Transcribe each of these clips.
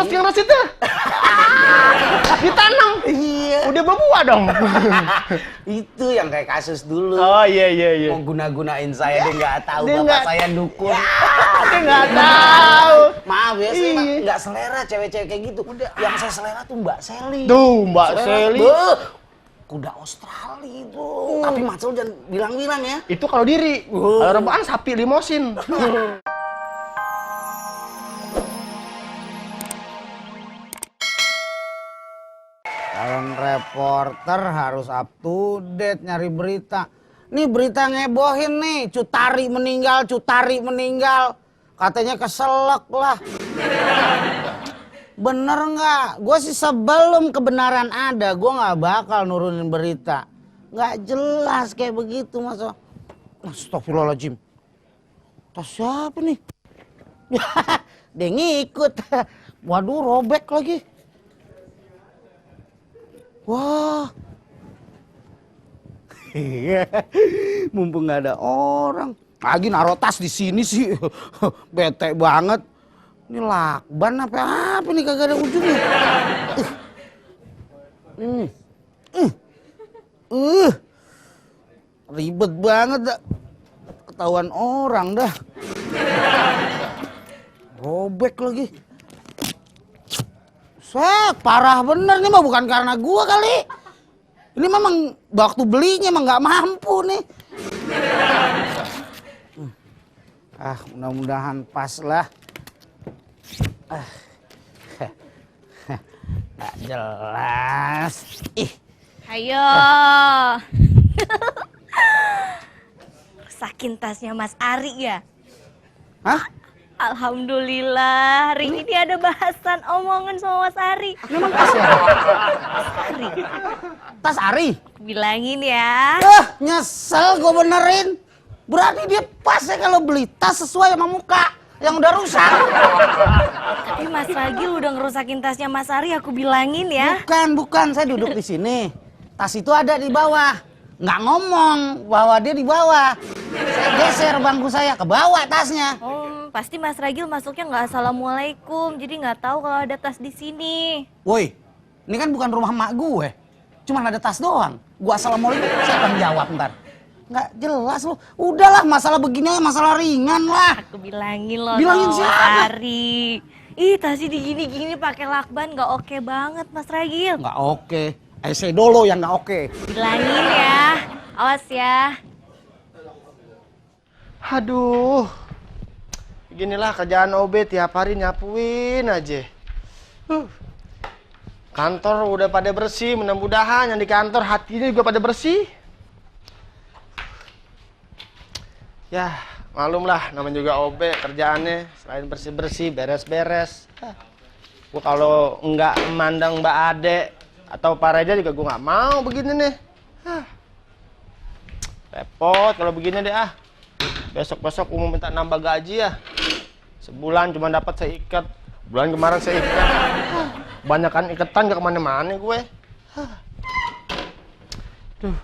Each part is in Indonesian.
Terus yang itu ditanam. Iya. Udah berbuah dong. Itu yang kayak kasus dulu. Oh iya. Mau guna-gunain saya, dia nggak tahu Dia bapak nggak- saya dukun. Dia nggak tahu. Maaf ya, saya Iya. nggak selera cewek-cewek kayak gitu. Yang saya selera tuh Mbak Sally. Tuh, Mbak Selera, Sally. beuh, kuda Australia itu. Tapi Macul jangan bilang-bilang ya. Itu kalau diri. Kalau rebahan sapi limosin. Calon reporter harus up to date nyari berita. Nih berita ngebohin nih, Cutari meninggal. Katanya keselak lah. Bener nggak? Gue sih sebelum kebenaran ada, gue nggak bakal nurunin berita. Nggak jelas kayak begitu masa. Astagfirullahaladzim. Tas siapa nih? Dia ngikut. Waduh, robek lagi. Wah. Mumpung nggak ada orang. Lagi naruh tas di sini sih. Bete banget. Ini lakban apa nih kagak ada ujungnya. Ribet banget dah. Ketahuan orang dah. Robek lagi. Parah bener nih mah, bukan karena gua kali. Ini memang waktu belinya emang nggak mampu nih. Mudah-mudahan pas lah. Nggak jelas. Ayo. Rusakin tasnya Mas Ari ya? Hah? Alhamdulillah, hari ini ada bahasan omongan sama Mas Ari. Memang tas ya? Ari, Tas Ari? bilangin ya. Nyesel gue benerin. Berarti dia pas ya kalau beli tas sesuai sama muka yang udah rusak. Tapi Mas Ragil udah ngerusakin tasnya Mas Ari, aku bilangin ya. Bukan. Saya duduk di sini. Tas itu ada di bawah. Nggak ngomong bahwa dia di bawah. Saya geser bangku saya ke bawah tasnya. Pasti Mas Ragil masuknya nggak assalamualaikum, jadi nggak tahu kalau ada tas di sini. Woi, ini kan bukan rumah emak gue. Cuman ada tas doang. Gua assalamualaikum, siapa yang jawab ntar? Nggak jelas lo. Udahlah, masalah begini aja masalah ringan lah. Aku bilangin loh, Bilangin Mas siapa? Ari. Ih, tasnya digini-gini pakai lakban nggak oke banget Mas Ragil. Nggak oke. Saya dulu yang nggak oke. Bilangin ya, awas ya. Aduh. Beginilah kerjaan OB tiap hari nyapuin aja. Kantor udah pada bersih, mudah-mudahan yang di kantor hatinya juga pada bersih. Ya, malum lah, namanya juga OB kerjaannya selain bersih-bersih, beres-beres. Gua kalau nggak memandang Mbak Ade atau Pak Reza juga gua nggak mau begini nih. Repot kalau begini deh ah. Besok-besok umum minta nambah gaji ya. Sebulan cuma dapat seikat. Bulan kemarin seikat. Banyakan iketan gak kemana-mana gue. Duh,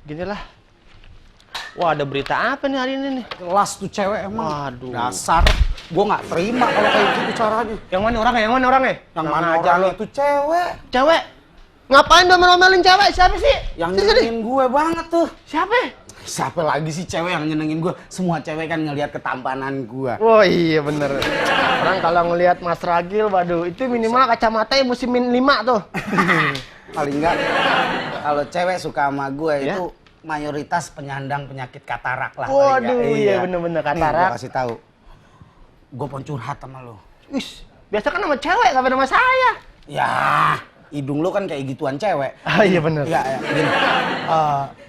ginilah. Wah, ada berita apa nih hari ini nih? Kelas tuh cewek emang. Waduh. Dasar. Gue nggak terima kalau kayak gitu caranya. Yang mana orangnya? Yang mana orangnya? Yang mana aja lo itu cewek. Cewek? Ngapain domel-domelin cewek? Siapa sih? Yang Sini, sini. nyenengin gue banget tuh. Siapa? Siapa lagi sih cewek yang nyenengin gue? Semua cewek kan ngelihat ketampanan gue. Oh iya bener. Orang kalau ngelihat Mas Ragil, waduh, itu minimal kacamatanya mesti min 5 tuh. Paling enggak, kalau cewek suka sama gue Ya? itu mayoritas penyandang penyakit katarak lah. Waduh, iya bener-bener Nih, katarak. gue kasih tahu. Gue pun curhat sama lo. Wis, biasa kan sama cewek, gak sama saya. Ya, hidung lo kan kayak gituan cewek. Ah iya bener. Iya, gini.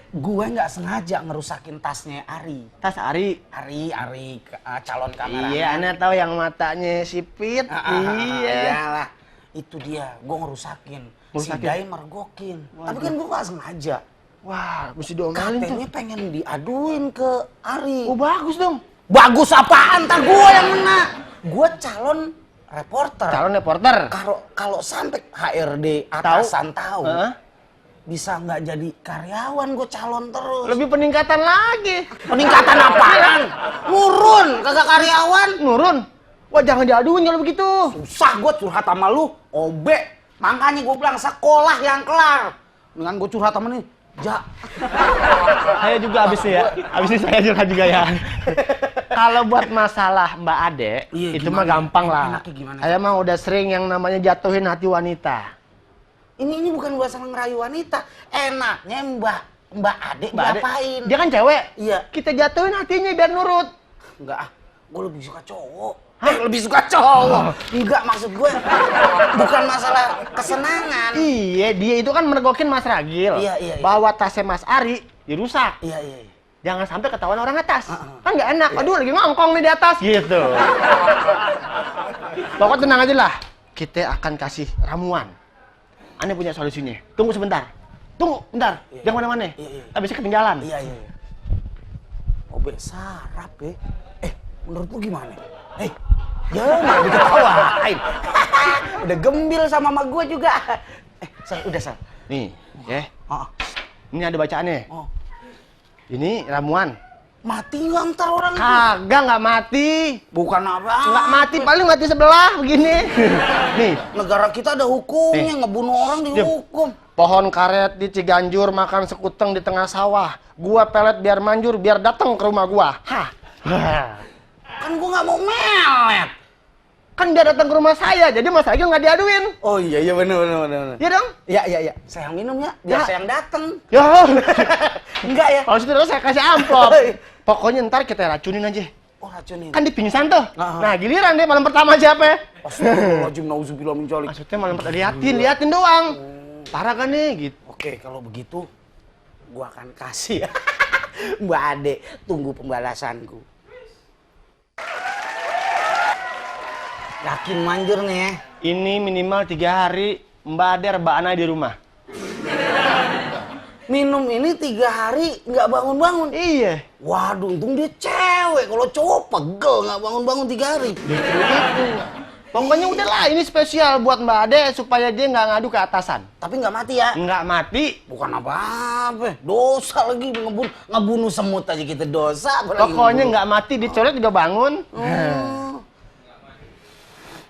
Gue nggak sengaja ngerusakin tasnya Ari. Tas Ari. Ari, calon kameramen. Iya, Anda tahu yang matanya sipit. Iya. Iyalah, itu dia. Gue ngerusakin. Si Ngerusakin? Dai mergokin. Tapi kan gue nggak sengaja. Wah, mesti diomelin tuh. Katanya pengen diaduin ke Ari. Oh bagus dong. Bagus apaan? Ntar gue yang kena. Gue calon reporter. Calon reporter. Kalau sampai HRD atasan tahu, Heeh. bisa nggak jadi karyawan, gue calon terus. Lebih peningkatan lagi. Peningkatan apaan? Nurun, kagak karyawan. Nurun. Wah, jangan diaduin kalau begitu. Susah gue curhat sama lu, Obe. Makanya gue bilang sekolah yang kelar. Dengan gue curhat sama nih, Ja. Saya juga abis nih ya. Abis ini saya juga ya. Kalau buat masalah Mbak Ade, Iya, itu gimana? mah gampang lah. Enaknya gimana? Saya mah udah sering yang namanya jatuhin hati wanita. Ini bukan gue sama ngerayu wanita. Enaknya Mbak Ade Mbak Ade, diapain? dia kan cewek. Iya. Kita jatuhin hatinya biar nurut. Enggak, gue lebih suka cowok. Lebih suka cowok. Enggak, maksud gue bukan masalah kesenangan. Iya, dia itu kan mergokin Mas Ragil. Iya. Bawa tasnya Mas Ari, dirusak. Iya. Jangan sampai ketahuan orang atas. Kan nggak enak. Aduh, lagi ngongkong nih di atas. Gitu. Pokoknya tenang aja lah. Kita akan kasih ramuan. Aneh punya solusinya. Tunggu sebentar. Tunggu, bentar. Iya. Jangan mana-mana. Iya. Habisnya ketinggalan. Iya. Obe sarap ya. Menurut lu gimana? Jangan diketawain. Udah gembil sama emak gue juga. Sal, udah Sal. Nih, ya. Oh. Ini ada bacaannya. Oh. Ini ramuan. Mati nggak ntar orang? Kagak, nggak mati. Bukan apa? Nggak mati, paling mati sebelah begini. Nih, Negara kita ada hukumnya, ngebunuh orang dihukum. pohon karet di Ciganjur makan sekuteng di tengah sawah. Gua pelet biar manjur, biar datang ke rumah gua. Hah. Kan gua nggak mau melet. Kan dia datang ke rumah saya, jadi Mas Ragil nggak diaduin. Oh iya bener. Iya dong? Iya. Saya yang minum ya, biar saya yang datang. Ya. Enggak ya? Kalau situ saya kasih amplop. Pokoknya ntar kita racunin aja. Oh racunin. Kan dia pingsan tuh. Aha. Nah giliran deh malam pertama siapa? Astagfirullahaladzim, nauzubillah min dzalik. Maksudnya malam pertama liatin doang. Parah kan nih gitu. Oke, kalau begitu gua akan kasih ya. Mbak Ade, tunggu pembalasanku. Yakin manjur nih ya? Ini minimal 3 hari Mbak Ade rebahan aja di rumah. Minum ini 3 hari nggak bangun-bangun. Iya. Waduh, untung dia cewek. Kalau cowok pegel nggak bangun-bangun 3 hari. Itu. Pokoknya udahlah ini spesial buat Mbak Ade supaya dia nggak ngadu ke atasan. Tapi nggak mati ya? Nggak mati. Bukan apa-apa. Dosa lagi ngebunuh semut aja kita dosa. apalagi Pokoknya ngebunuh. nggak mati dicoret juga bangun. Oh.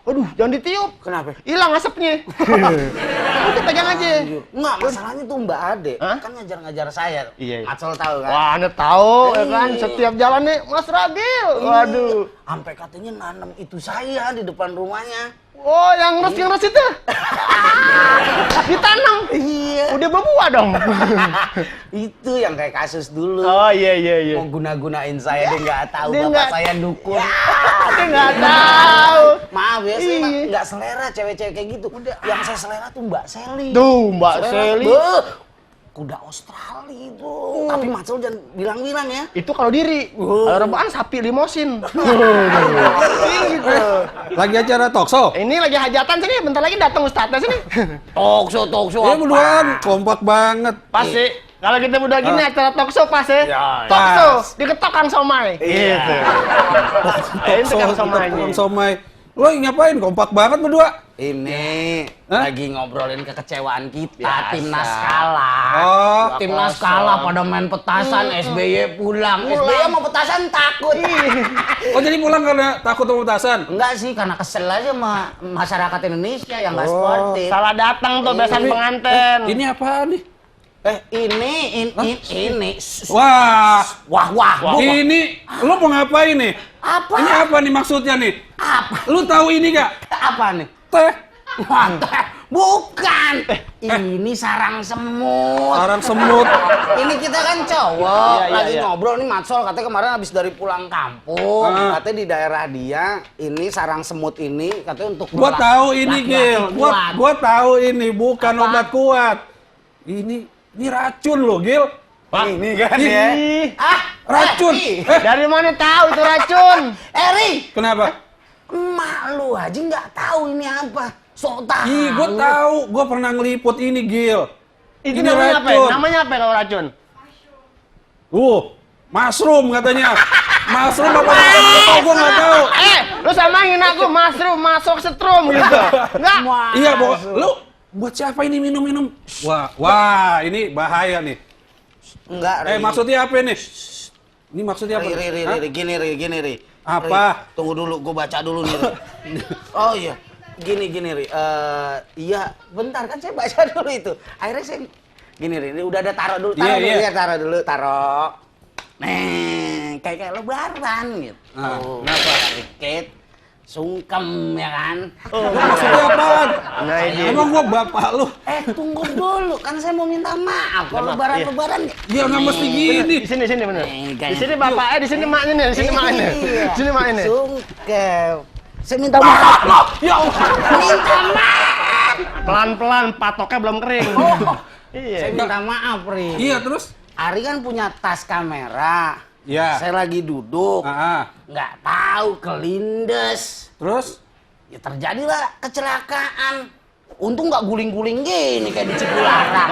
Aduh, jangan ditiup. Kenapa? Hilang asapnya. Udah pegang aja. Enggak, masalahnya tuh Mbak Ade Hah? kan ngajar-ngajar saya. Iya. Asal tahu kan. Wah, Anda tahu ya kan Iya. setiap jalan nih Mas Ragil. Waduh. Sampai katanya nanam itu saya di depan rumahnya. Oh, yang res itu. Ditanam. Iya. Udah berbuah dong. Itu yang kayak kasus dulu. Oh, iya. Mau guna-gunain saya dia nggak tahu Dia bapak nggak- saya dukun. Dia nggak tahu. Maaf ya, saya Iya. nggak selera cewek-cewek kayak gitu. Yang saya selera tuh Mbak Sally. Tuh, Mbak Selera, Sally. beuh, kuda Australia itu. Tapi Mas Sal jangan bilang-bilang ya. Itu kalau diri. Kalau rebahan sapi limosin. Gitu. Lagi acara talkshow. Ini lagi hajatan sini, bentar lagi datang ustadznya sini. Talkshow Ya berduaan kompak banget. Pas sih. Kalau kita udah gini acara talkshow pas ya. Ya, Talkshow diketok Kang Somai. Iya. Gitu. Itu Kang Somai. Tukang somai. Lo ngapain? Kompak banget berdua. Ini Hah? lagi ngobrolin kekecewaan kita, Biasa. timnas kalah. Oh, Timnas kalah pada main petasan, SBY pulang. SBY mau petasan takut. Oh jadi pulang karena takut sama petasan? Enggak sih, karena kesel aja sama masyarakat Indonesia yang nggak sportif. Salah datang tuh besan penganten. Ini apaan nih? Ini. Wah, Wah. ini lo mau ngapain nih? Apa? Ini apa nih maksudnya nih? Apa? Lu tahu ini gak? Apa nih? Teh. Bukan. Ini sarang semut. Sarang semut. Ini kita kan cowok, Iya, lagi iya. ngobrol nih Matsol, katanya kemarin habis dari pulang kampung, Ah. katanya di daerah dia, ini sarang semut ini katanya untuk Gua tahu ini, laki-laki Gil. kuat. Gua tahu ini bukan Apa? obat kuat. Ini racun loh, Gil. Ini kan Ih, ya. Ah, Racun. Dari mana tahu itu racun? Eri, Kenapa? emak lu aja nggak tahu ini apa. Sok tahu. Ih, gua tahu. Gua pernah ngeliput ini, Gil. Itu Ini namanya apa? racun. Namanya apa kalau racun? Mushroom katanya. Mushroom apa? Gua nggak tahu. Lu samain aku mushroom masuk setrum gitu. Enggak. Iya, lu buat siapa ini minum-minum? Wah, ini bahaya nih. Enggak, Ri. Maksudnya apa nih? Ini maksudnya apa? Hah? Gini, Ri. Apa? Ri, tunggu dulu, gue baca dulu nih, Ri. Oh iya, gini, Ri. Iya, bentar kan saya baca dulu itu. Akhirnya saya, gini, Ri, ini udah ada taruh dulu, taruh. Nih, kayak lebaran gitu. Kenapa? Dikit, sungkem ya kan. Maksudnya apaan? Nah, ini. Emang gua bapak lu? Tunggu dulu, kan saya mau minta maaf. Kalau lebaran. Ya nggak mesti gini. Di sini bener. Kayak- Di sini bapaknya, di sini maknya nih, di sini maknya. Iya. Di sini maknya. Sungkem. Saya minta maaf. Ya Allah. Minta maaf. Pelan-pelan, patoknya belum kering. Iya. Saya minta maaf, Ri. Iya terus? Ari kan punya tas kamera. Iya. Saya lagi duduk. Nggak tahu kelindes. Terus? Ya terjadilah kecelakaan. Untung nggak guling-guling gini kayak di Cipularang.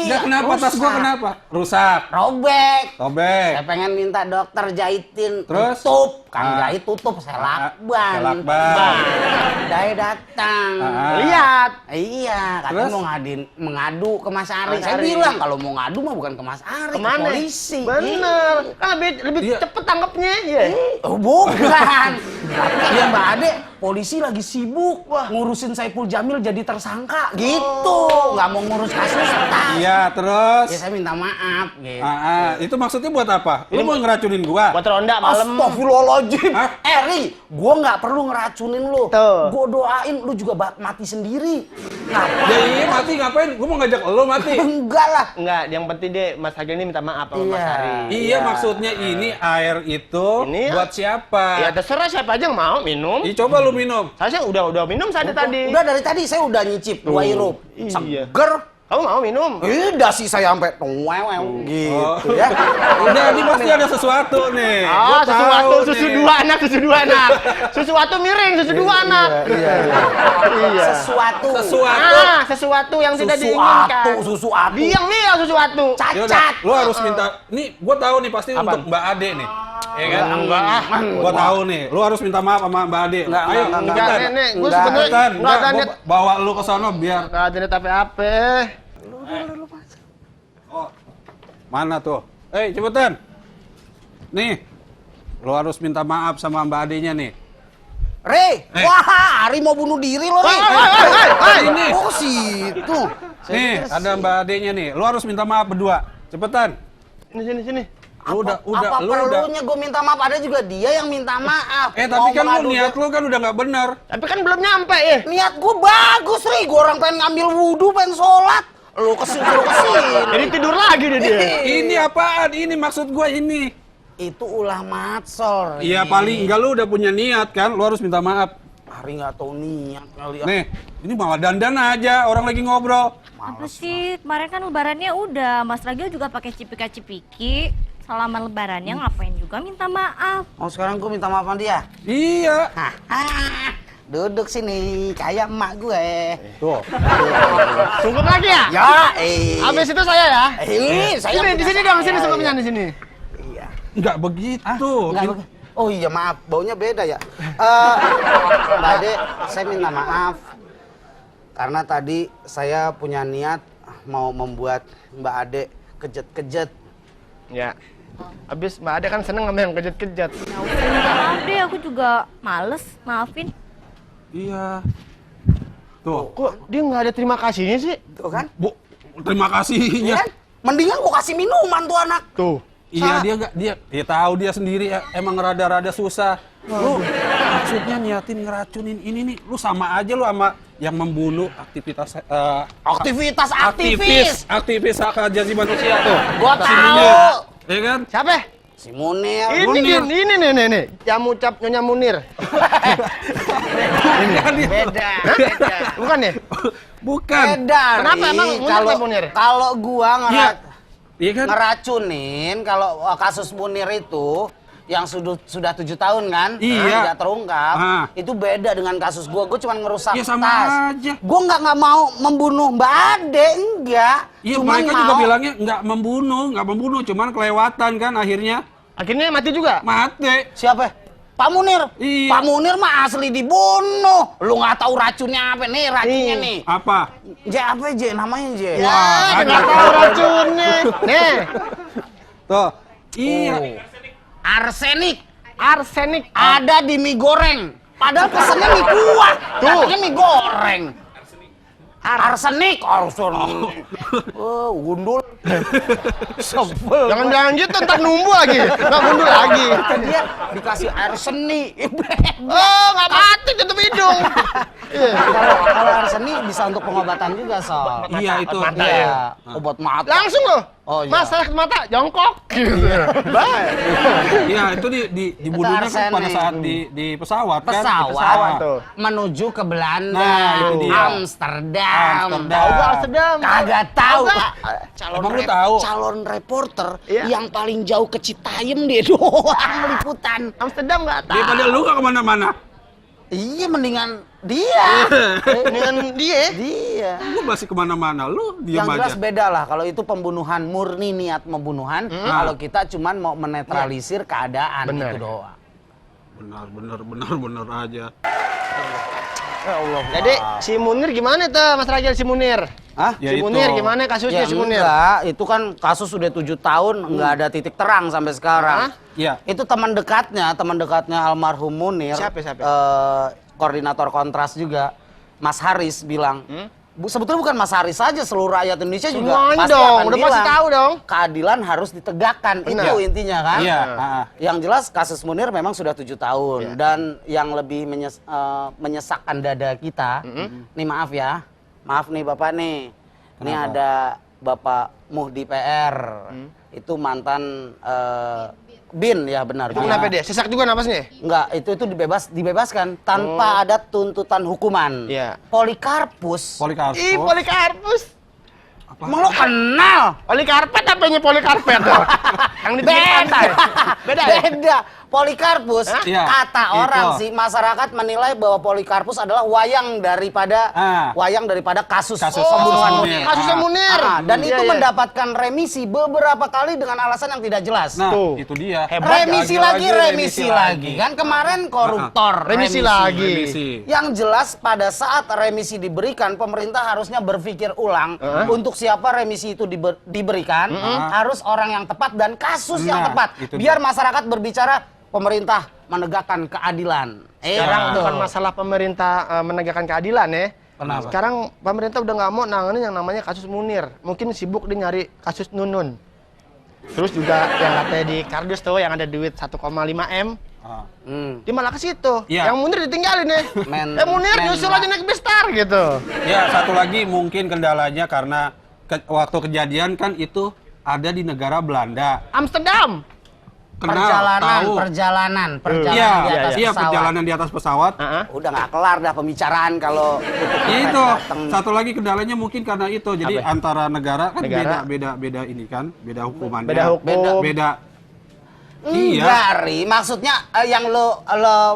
Ya kenapa tas gua kenapa? Rusak. Robek. Sobek. Saya pengen minta dokter jahitin. Terus? Tutup. Kang jahit tutup. Saya lakban. Dai datang. Lihat. Iya, katanya Terus? mau mengadu ke Mas Ari. Mas Saya Ari. bilang kalau mau ngadu mah bukan ke Mas Ari, ke Kemana? polisi. Bener. Kan lebih Iya. cepet tangkapnya. Iya. Oh, bukan. Tapi Mbak Ade, polisi lagi sibuk ngurusin Saipul Jamil jadi tersangka gitu. Nggak mau ngurus kasus tas. Iya terus? Ya saya minta maaf gitu. Itu maksudnya buat apa? Lu mau ngeracunin gua? Buat ronda malam. Astagfirullahaladzim. Hah? Ri, gua nggak perlu ngeracunin lu. Tuh. Gua doain lu juga mati sendiri. Ngapa? Ya iya mati ngapain? Gua mau ngajak lu mati. Enggak lah. Enggak, yang penting deh Mas Hagil ini minta maaf sama Mas Iya. Ari. Iya maksudnya ini air itu Ini buat siapa? Ya terserah siapa aja yang mau minum. Ih, coba lu minum. Saya udah minum tadi. Udah dari tadi saya udah nyicip dua hirup. Iya. Seger. Kamu mau minum? Udah sih saya sampai wew gitu ya. Udah, ini pasti ada sesuatu nih. Ah, Gua sesuatu tahu susu nih. dua anak. Sesuatu miring, susu dua anak. Iya. Sesuatu yang tidak diinginkan. Susu Dia yang sesuatu. Yaudah, Cacat. lu harus minta. Nih, gua tahu nih pasti Apaan? untuk Mbak Ade nih. Ya kan? Enggak. Gua tahu nih. Lu harus minta maaf sama Mbak Ade. Ayo, enggak, Enggak, cepetan. Nenek. Gue Enggak, sebenarnya Cepetan. enggak ada Gua niat. bawa lu ke sono biar. Enggak ada niat apa-apa. Mana tuh? Cepetan. Nih. Lu harus minta maaf sama Mbak Adenya nih. Wah, Ari mau bunuh diri lo, Ri. Ini. Oh, situ. Nih, ada Mbak Adenya nih. Lu harus minta maaf berdua. Cepetan. Sini. Lu udah, Apa lu udah. perlunya gue minta maaf? Ada juga dia yang minta maaf. Tapi Mau kan lu mengadu niat lu kan udah nggak benar. Tapi kan belum nyampe ya. Niat gue bagus, Ri. Gue orang pengen ngambil wudhu, pengen sholat. Lu kesini. Jadi tidur lagi deh dia. Ini apaan? Ini maksud gua ini. Itu ulah matsor. Iya paling enggak lu udah punya niat kan, lu harus minta maaf. Ari nggak tahu niat kali ya. Nih, ini malah dandan aja, orang lagi ngobrol. Apa sih? Kemarin kan lebarannya udah. Mas Ragil juga pakai cipika-cipiki. Salaman lebarannya ngapain juga minta maaf. Oh, sekarang gue minta maaf sama dia. Iya. Duduk sini, kayak emak gue. Tuh. Sunggup lagi ya? Ya, Habis itu saya ya. saya Di sini dong, sini sunggupnya di sini. Iya. Enggak begitu. Enggak, oh iya maaf, baunya beda ya. Mbak Ade, saya minta maaf. Karena tadi saya punya niat mau membuat Mbak Ade kejet-kejet. Ya. Habis Mbak Ade kan seneng sama yang kejat-kejat. Ya udah minta maaf deh, aku juga males. Maafin. Iya. Tuh. Kok dia nggak ada terima kasihnya sih? Tuh kan? Bu, terima kasihnya. Iya kan? Mendingan gua kasih minuman tuh anak. Tuh. Iya dia tahu dia sendiri emang rada-rada susah. Lu maksudnya niatin ngeracunin ini nih, lu sama aja lu sama yang membunuh aktivitas aktivis hak asasi manusia tuh. Gua tahu. Iya kan? Siapa? Si Munir. Ini nih. Yang ucap Nyonya Munir. Beda. Bukan ya? Bukan. Beda. Kenapa Ri. emang Munir Kalau apa Munir? Kalau gua Iya kan? ngeracunin, kalau kasus Munir itu yang sudah 7 tahun kan, Iya. tidak terungkap, itu beda dengan kasus gua cuma ngerusak Ya sama tas. aja. Gua nggak mau membunuh Mbak Ade, enggak. Iya Cuman mereka juga bilangnya nggak membunuh, cuman kelewatan kan akhirnya Akhirnya mati juga. mati. Siapa? Pak Munir. Iya. Pak Munir mah asli dibunuh. Lu nggak tahu racunnya apa nih? Racunnya nih. Apa? Apa namanya J? Nggak tahu racunnya. Nih. Tuh. Iya. Arsenik Arsenik. ada di mie goreng. Padahal pesannya mie kuah. Katanya mie goreng. Arsenik. Oh, gundul. Sebel. Jangan bilang gitu, ntar numbu lagi. Nggak gundul lagi. Kata dia dikasih arsenik. Oh, nggak mati, tutup hidung. Iya. Kalau arsenik bisa untuk pengobatan juga, Sob. Iya itu. Mata Iya, ya. obat mata. Langsung loh. Oh, iya. Masalah mata, jongkok. Baik. Iya itu dibunuhnya kan arsenik. pada saat di pesawat kan. Di Pesawat tuh. menuju ke Belanda, Nah, itu dia. Amsterdam. Tahu gak Amsterdam? Kagak tahu. Emang lu tahu? Calon reporter Iya. yang paling jauh ke Citayam dia doang liputan. Amsterdam nggak tahu. Daripada lu gak kemana-mana. Iya, mendingan dia. Dengan dia. Dia. Lu masih kemana-mana, lu diam Yang jelas aja. beda lah. Kalau itu pembunuhan murni niat pembunuhan, kalau kita cuman mau menetralisir keadaan Bener. itu doang. Benar aja. Ya Allah. Jadi si Munir gimana tuh Mas Ragil si Munir? Hah? Ya Si itu. Munir gimana kasusnya Ya si Munir? enggak, itu kan kasus sudah 7 tahun nggak ada titik terang sampai sekarang. Hah? Iya. Itu teman dekatnya almarhum Munir. Siapa? Koordinator Kontras juga, Mas Haris bilang. Sebetulnya bukan Mas Haris saja, seluruh rakyat Indonesia juga Semuanya pasti dong, akan udah pasti bilang, tahu dong. keadilan harus ditegakkan. Benar. Itu intinya kan. Iya. Yang jelas kasus Munir memang sudah 7 tahun Iya. dan yang lebih menyesakkan dada kita, nih maaf nih Bapak nih, ini Kenapa? ada Bapak Muhdi PR, itu mantan Bin ya benar. Itu kenapa dia? Sesak juga napasnya? Enggak, itu dibebaskan tanpa ada tuntutan hukuman. Iya. Polikarpus. Ih, Polikarpus. Emang lo kenal? Polikarpet apanya Polikarpet tuh? Yang di pinggir pantai. Beda ya? Beda. Polikarpus, Hah? Iya, kata itu. orang sih, masyarakat menilai bahwa Polikarpus adalah wayang daripada kasus Kasus pembunuhan Munir. Munir. Kasusnya Munir. Dan Iya, itu iya. mendapatkan remisi beberapa kali dengan alasan yang tidak jelas. Nah, Tuh. itu dia. Hebat. remisi lagi. Kan kemarin koruptor. Remisi lagi. Remisi. Yang jelas pada saat remisi diberikan, pemerintah harusnya berpikir ulang untuk siapa remisi itu diberikan, harus orang yang tepat dan kasus yang Nah, tepat. itu Biar dia. masyarakat berbicara, pemerintah menegakkan keadilan. Sekarang Nah. bukan masalah pemerintah menegakkan keadilan ya. Kenapa? Sekarang pemerintah udah nggak mau nanganin yang namanya kasus Munir. Mungkin sibuk dia nyari kasus Nunun. Terus juga yang katanya di kardus tuh yang ada duit 1,5 M. Dia malah ke situ. Iya. Yang Munir ditinggalin ya. Munir nyusul aja naik bestar gitu. Ya, satu lagi mungkin kendalanya karena waktu kejadian kan itu ada di negara Belanda. Amsterdam. Perjalanan Iya, di atas iya pesawat. perjalanan di atas pesawat. Udah nggak kelar dah pembicaraan kalau Itu datang. satu lagi kendalanya mungkin karena itu. Jadi Apa? antara negara kan Negara. beda ini kan, beda hukumannya. Beda hukum. Beda. Enggak, Ri. Maksudnya yang lo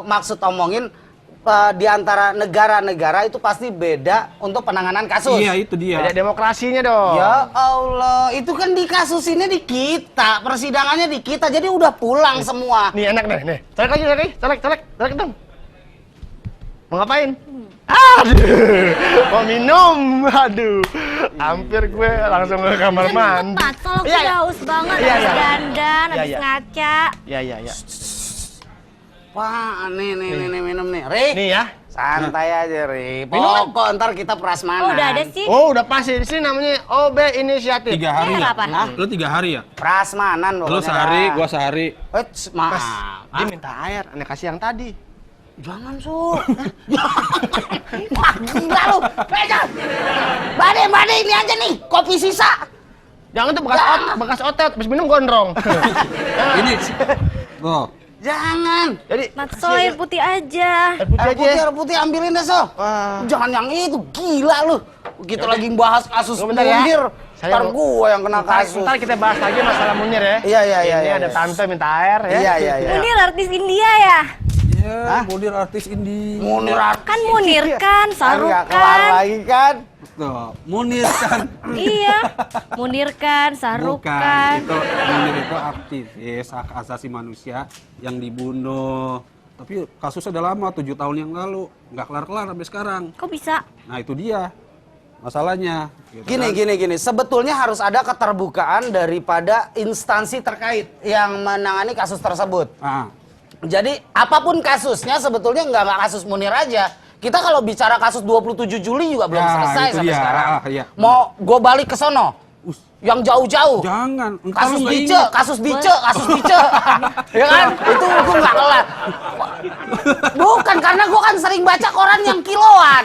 maksud omongin di antara negara-negara itu pasti beda untuk penanganan kasus. Iya, itu dia. Beda demokrasinya dong. Ya Allah, itu kan di kasus ini di kita, persidangannya di kita, jadi udah pulang semua. Nih enak nih. Colek lagi. Colek dong. Mau ngapain? Aduh, mau minum. Aduh, hampir gue langsung ke kamar mandi. Cepat, soalnya Iya, udah iya. haus banget, Iya, habis iya. dandan, Iya, habis iya. ngaca. Ya. Wah, nih minum nih. Ri, Nih ya. santai aja, Ri. Minum. Pokok ntar kita prasmanan. Oh, udah ada sih. Oh, udah pasti di sini namanya OB Inisiatif. 3 hari Ini ya? apa? Lu 3 hari ya? Prasmanan pokoknya. Lu sehari, dah. gua sehari. Maaf. Mas, dia minta air, aneh kasih yang tadi. Jangan, Su. Wah, gila lu. Pegang. Bade, ini aja nih, kopi sisa. Jangan tuh bekas otot, habis minum gondrong. Ini. Tuh. Jangan. Jadi, Mat, so air putih aja. air putih aja. Air putih ambilin deh, So. Wah. Jangan yang itu, gila lu. Kita lagi bahas kasus Tunggu bentar ya. Munir. Saya Ntar mau- gua yang kena kasus. Ntar kita bahas lagi masalah Munir ya. Iya. Ini iya. ada tante minta air ya. Iya. Munir artis India ya? Ya, Munir artis indie. Munir Kan Munir kan, Saruk nggak kelar kan. lagi kan. Tuh, Munir kan. Iya, Munir kan, Saruk Bukan, kan. itu Munir itu aktivis hak asasi manusia yang dibunuh. Tapi kasusnya udah lama, 7 tahun yang lalu. Nggak kelar-kelar sampai sekarang. Kok bisa? Nah itu dia. masalahnya. Gitu Gini. Sebetulnya harus ada keterbukaan daripada instansi terkait yang menangani kasus tersebut. Ah. Jadi apapun kasusnya sebetulnya nggak kasus Munir aja. Kita kalau bicara kasus 27 Juli juga belum Ya, selesai itu sampai dia. sekarang. Iya. Mau gue balik ke sono, yang jauh-jauh. Jangan. Ntar Kasus lu nggak Bice, ingat. kasus Bice. Ya kan? Itu gue nggak kelar. Bukan, karena gue kan sering baca koran yang kiloan.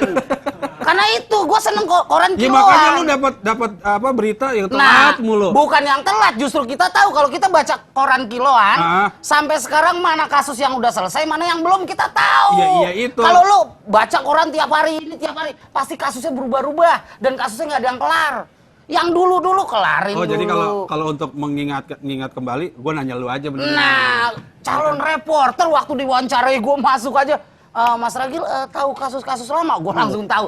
Karena itu, gue seneng koran Ya kiloan. makanya lu dapat apa berita yang telat mulu. Bukan yang telat, justru kita tahu kalau kita baca koran kiloan, sampai sekarang mana kasus yang udah selesai, mana yang belum kita tahu. Iya, itu. Kalau lu baca koran tiap hari, pasti kasusnya berubah-ubah dan kasusnya nggak ada yang kelar. Yang dulu-dulu kelarin dulu. Jadi kalau untuk mengingat kembali, gue nanya lu aja bener. Nah, calon reporter waktu diwawancarai gue masuk aja, Mas Ragil tahu kasus-kasus lama, gue langsung tahu.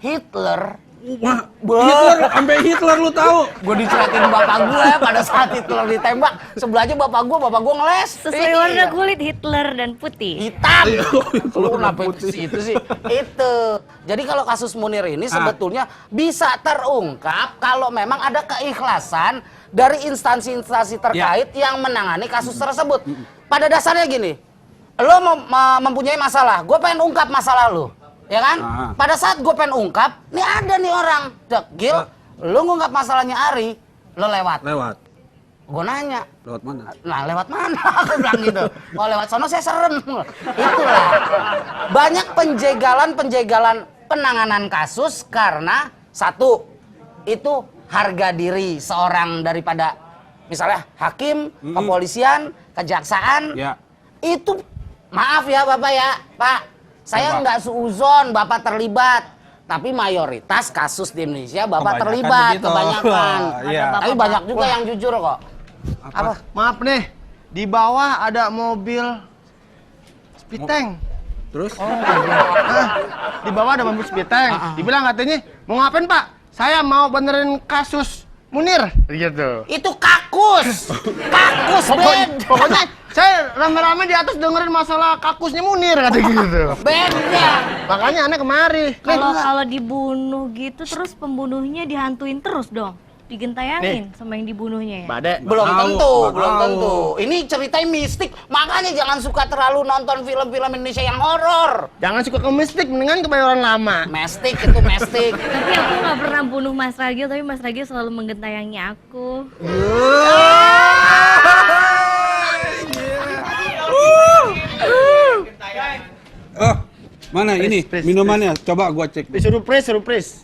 Hitler. Wah, Hitler, sampai Hitler lu tahu. Gue diceritain bapak gue pada saat Hitler ditembak, sebelahnya bapak gue ngeles. Sesuai warna kulit Hitler dan putih. Hitam. Lu kenapa ke situ sih? Itu. Jadi kalau kasus Munir ini sebetulnya bisa terungkap kalau memang ada keikhlasan dari instansi-instansi terkait yang menangani kasus tersebut. Pada dasarnya gini, lo mempunyai masalah, gue pengen ungkap masalah lo. Ya kan? Pada saat gue pengen ungkap, nih ada nih orang, Gil, lu ngungkap masalahnya Ari, lu lewat. Gue nanya. Lewat mana? Nah, lewat mana? Aku bilang gitu. Kalau lewat sono saya serem. Itulah. Banyak penjagalan penanganan kasus karena satu, itu harga diri seorang daripada misalnya hakim, kepolisian, kejaksaan. Ya. Itu maaf ya Bapak ya, Pak. Saya nggak suuzon Bapak terlibat, tapi mayoritas kasus di Indonesia Bapak Kebanyakan terlibat, begitu. kebanyakan. Iya. Tapi banyak juga yang jujur kok. Apa? Maaf nih, di bawah ada mobil speed tank. Terus? Di bawah ada mobil speed tank. Dibilang katanya, mau ngapain Pak? Saya mau benerin kasus Munir. Gitu. Itu kakus, Pokoknya saya rame-rame di atas dengerin masalah kakusnya Munir kata gitu. beda. Makanya aneh kemari. Kalau dibunuh gitu terus pembunuhnya dihantuin terus dong. Digentayangin sama yang dibunuhnya ya. Bade. Belum tahu. tentu. Ini ceritanya mistik, makanya jangan suka terlalu nonton film-film Indonesia yang horor. Jangan suka ke mistik, mendingan ke Bayoran Lama. Mestik itu mestik. Tapi aku nggak pernah bunuh Mas Ragil, tapi Mas Ragil selalu menggentayangi aku. Oh, mana ini minumannya? Coba gua cek. Disuruh surprise.